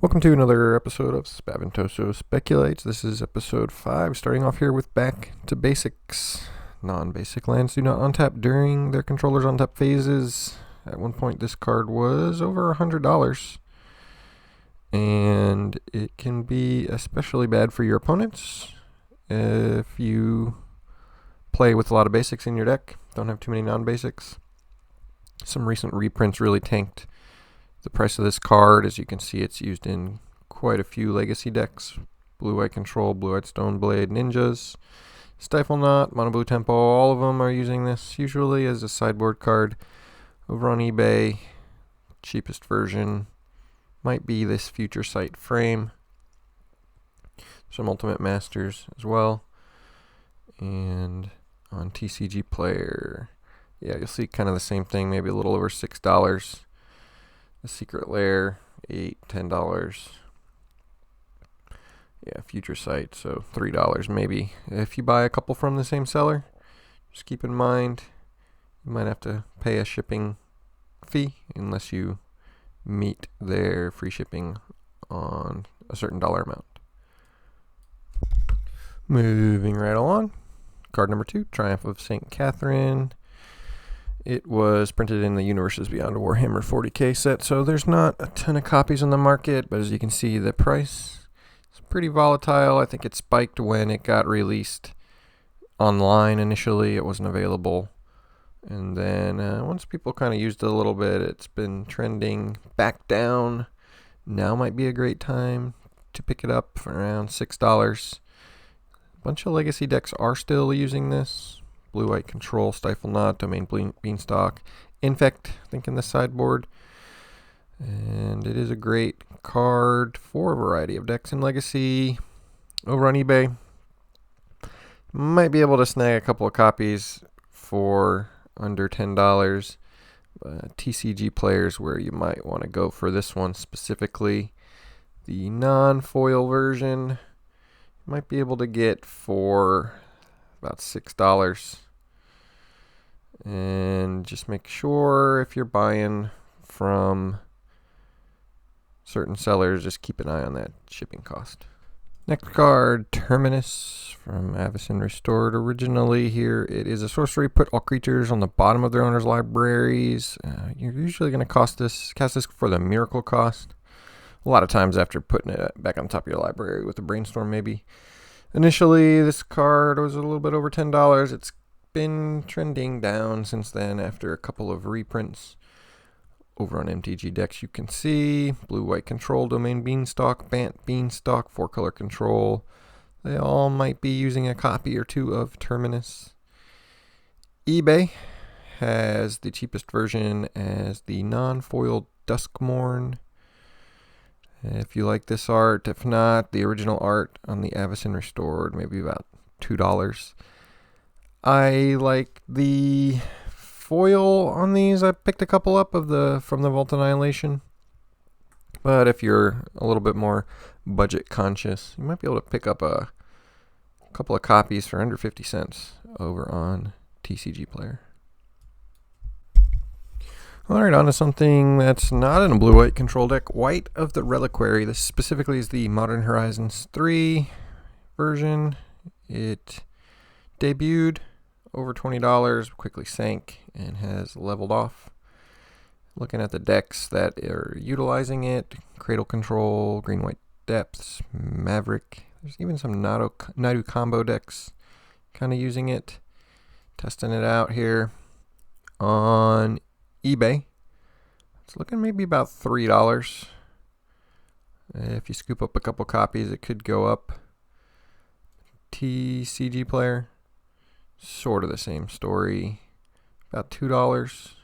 Welcome to another episode of Spaventoso Speculates. This is episode 5, starting off here with back to basics. Non-basic lands do not untap during their controller's untap phases. At one point this card was over $100, and it can be especially bad for your opponents if you play with a lot of basics in your deck, don't have too many non-basics. Some recent reprints really tanked the price of this card. As you can see, it's used in quite a few legacy decks. Blue-White Control, Blue-White Stoneblade, Ninjas, Stifle Knot, Mono Blue Tempo, all of them are using this usually as a sideboard card. Over on eBay, cheapest version might be this Future Sight frame. Some Ultimate Masters as well. And on TCG Player, yeah, you'll see kind of the same thing, maybe a little over $6. The Secret Lair, $8, $10. Yeah, Future Sight, so $3 maybe. If you buy a couple from the same seller, just keep in mind you might have to pay a shipping fee unless you meet their free shipping on a certain dollar amount. Moving right along, card number 2, Triumph of St. Catherine. It was printed in the Universes Beyond Warhammer 40k set, so there's not a ton of copies on the market, but as you can see, the price is pretty volatile. I think it spiked when it got released online initially. It wasn't available. And then once people kind of used it a little bit, it's been trending back down. Now might be a great time to pick it up for around $6. A bunch of legacy decks are still using this. Blue-White Control, Stifle Knot, Domain Beanstalk, Infect, I think in the sideboard. And it is a great card for a variety of decks in Legacy. Over on eBay, might be able to snag a couple of copies for under $10. TCG Players where you might want to go for this one specifically. The non-foil version you might be able to get for about $6. And just make sure if you're buying from certain sellers, just keep an eye on that shipping cost. Next card, Terminus from Avacyn Restored. Originally here, it is a sorcery. Put all creatures on the bottom of their owner's libraries. You're usually going to cast this for the miracle cost. A lot of times after putting it back on top of your library with a brainstorm maybe. Initially, this card was a little bit over $10. It's been trending down since then after a couple of reprints. Over on MTG decks, you can see Blue-White Control, Domain Beanstalk, Bant Beanstalk, 4-color control. They all might be using a copy or two of Terminus. eBay has the cheapest version as the non-foiled Duskmourn. If you like this art, if not, the original art on the Avacyn Restored, maybe about $2. I like the foil on these. I picked a couple up from the Vault Annihilation. But if you're a little bit more budget conscious, you might be able to pick up a couple of copies for under 50 cents over on TCG Player. Alright, on to something that's not in a blue-white control deck. White of the Reliquary. This specifically is the Modern Horizons 3 version. It debuted over $20, quickly sank, and has leveled off. Looking at the decks that are utilizing it, Cradle Control, Green-White Depths, Maverick. There's even some Naidu combo decks kind of using it. Testing it out here on eBay. It's looking maybe about $3. If you scoop up a couple copies, it could go up. TCG Player, sort of the same story, about $2.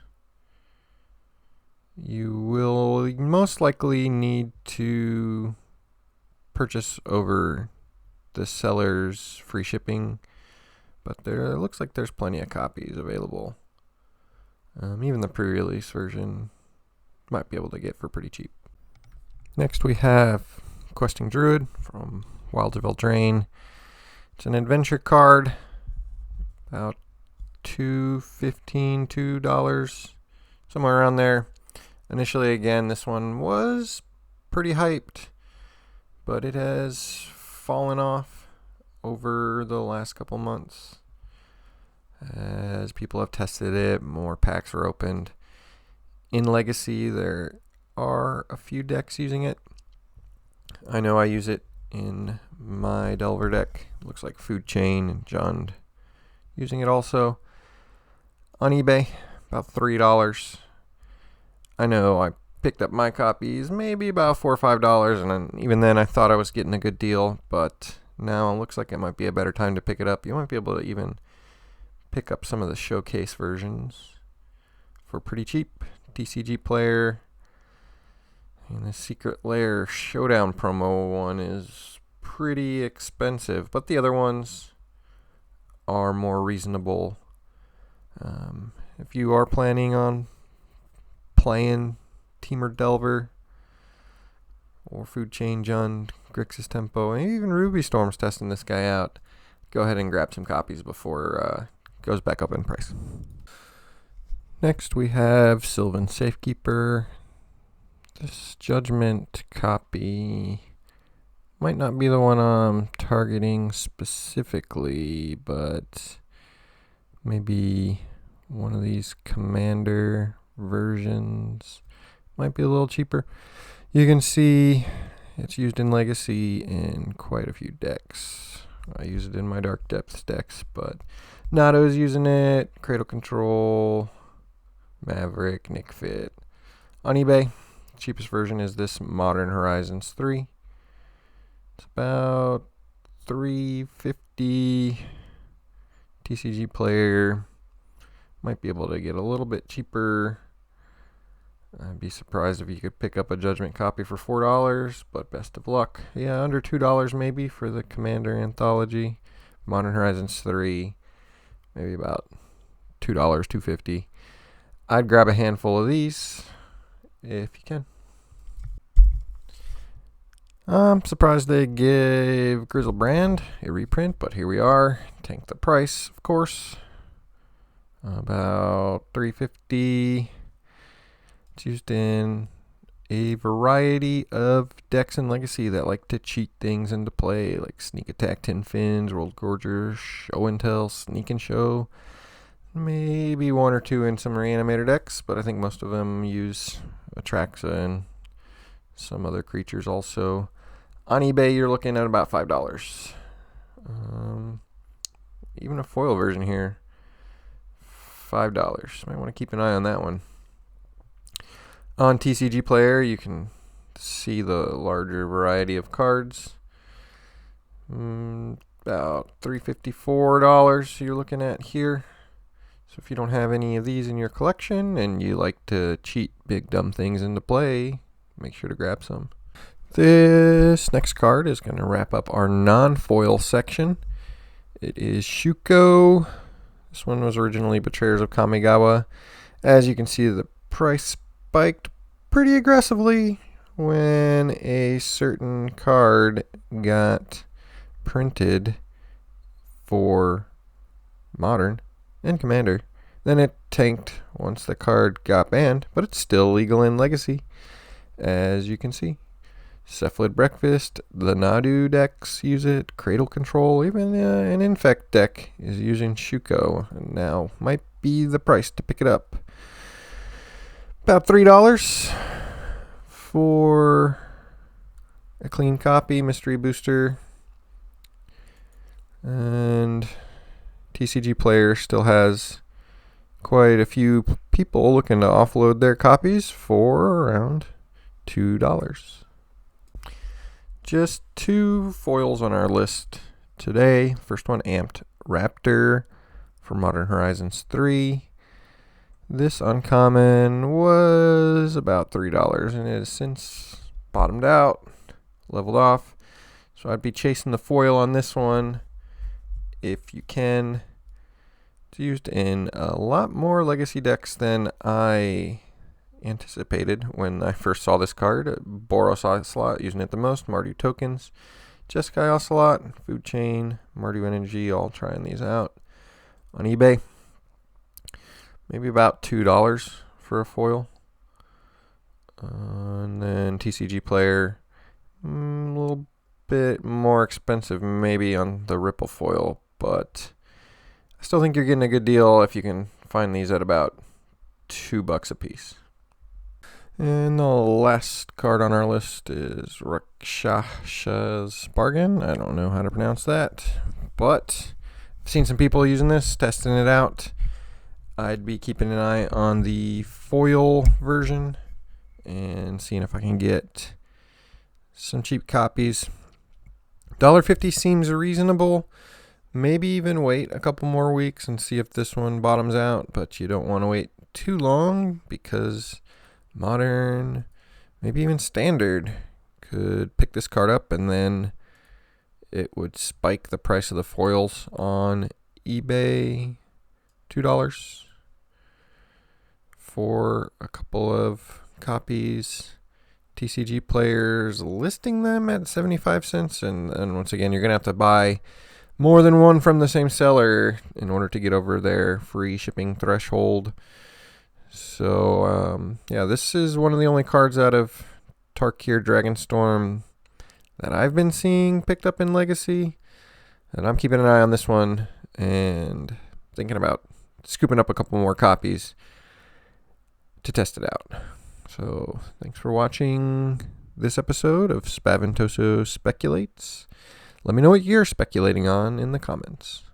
You will most likely need to purchase over the seller's free shipping, but there looks like there's plenty of copies available. Even the pre-release version might be able to get for pretty cheap. Next we have Questing Druid from Wilds of Eldraine. It's an adventure card, about $2.15, $2, somewhere around there. Initially, again, this one was pretty hyped. but it has fallen off over the last couple months. As people have tested it, more packs are opened. In Legacy, there are a few decks using it. I know I use it in my Delver deck. Looks like Food Chain and John using it also. On eBay, about $3. I know I picked up my copies maybe about $4 or $5, and then, even then I thought I was getting a good deal, but now it looks like it might be a better time to pick it up. You might be able to even pick up some of the showcase versions for pretty cheap. TCG Player and the Secret Lair Showdown promo one is pretty expensive, but the other ones are more reasonable. If you are planning on playing Teamer Delver or Food Chain Jund, Grixis Tempo, and even Ruby Storm's testing this guy out, go ahead and grab some copies before it goes back up in price. Next we have Sylvan Safekeeper. This Judgment copy might not be the one I'm targeting specifically, but maybe one of these Commander versions might be a little cheaper. You can see it's used in Legacy in quite a few decks. I use it in my Dark Depths decks, but Nato's using it, Cradle Control, Maverick, Nick Fit. On eBay, cheapest version is this Modern Horizons 3. It's about $350. TCG Player might be able to get a little bit cheaper. I'd be surprised if you could pick up a Judgment copy for $4, but best of luck. Yeah, under $2 maybe for the Commander Anthology. Modern Horizons 3, maybe about $2, $2.50. I'd grab a handful of these if you can. I'm surprised they gave Grizzlebrand a reprint, but here we are. Tank the price, of course. About $3.50. It's used in a variety of decks in Legacy that like to cheat things into play, like Sneak Attack, Tin Fins, World Gorger, Show and Tell, Sneak and Show. Maybe one or two in some Reanimator decks, but I think most of them use Atraxa and some other creatures also. On eBay, you're looking at about $5. Even a foil version here, $5. Might want to keep an eye on that one. On TCG Player, you can see the larger variety of cards. About $3.54 you're looking at here. So if you don't have any of these in your collection and you like to cheat big dumb things into play, make sure to grab some. This next card is going to wrap up our non-foil section. It is Shuko. This one was originally Betrayers of Kamigawa. As you can see, the price spiked pretty aggressively when a certain card got printed for Modern and Commander. Then it tanked once the card got banned, but it's still legal in Legacy, as you can see. Cephalid Breakfast, the Nadu decks use it, Cradle Control, even an Infect deck is using Shuko, and now might be the price to pick it up. About $3 for a clean copy, Mystery Booster, and TCG Player still has quite a few people looking to offload their copies for around $2. Just two foils on our list today. First one, Amped Raptor for Modern Horizons 3. This uncommon was about $3 and it has since bottomed out, leveled off. So I'd be chasing the foil on this one if you can. It's used in a lot more Legacy decks than I anticipated when I first saw this card. Boros Ocelot using it the most, Mardu Tokens, Jeskai Ocelot, Food Chain, Mardu Energy, all trying these out. On eBay, maybe about $2 for a foil. And then TCG Player, a little bit more expensive maybe on the Ripple foil, but I still think you're getting a good deal if you can find these at about $2 a piece. And the last card on our list is Rakshas's Bargain. I don't know how to pronounce that, but I've seen some people using this, testing it out. I'd be keeping an eye on the foil version and seeing if I can get some cheap copies. $1.50 seems reasonable. Maybe even wait a couple more weeks and see if this one bottoms out, but you don't want to wait too long because Modern, maybe even Standard, could pick this card up and then it would spike the price of the foils on eBay $2 for a couple of copies. TCG players listing them at 75 cents, and once again, you're going to have to buy more than one from the same seller in order to get over their free shipping threshold. So, yeah, this is one of the only cards out of Tarkir Dragonstorm that I've been seeing picked up in Legacy, and I'm keeping an eye on this one and thinking about scooping up a couple more copies to test it out. So, thanks for watching this episode of Spaventoso Speculates. Let me know what you're speculating on in the comments.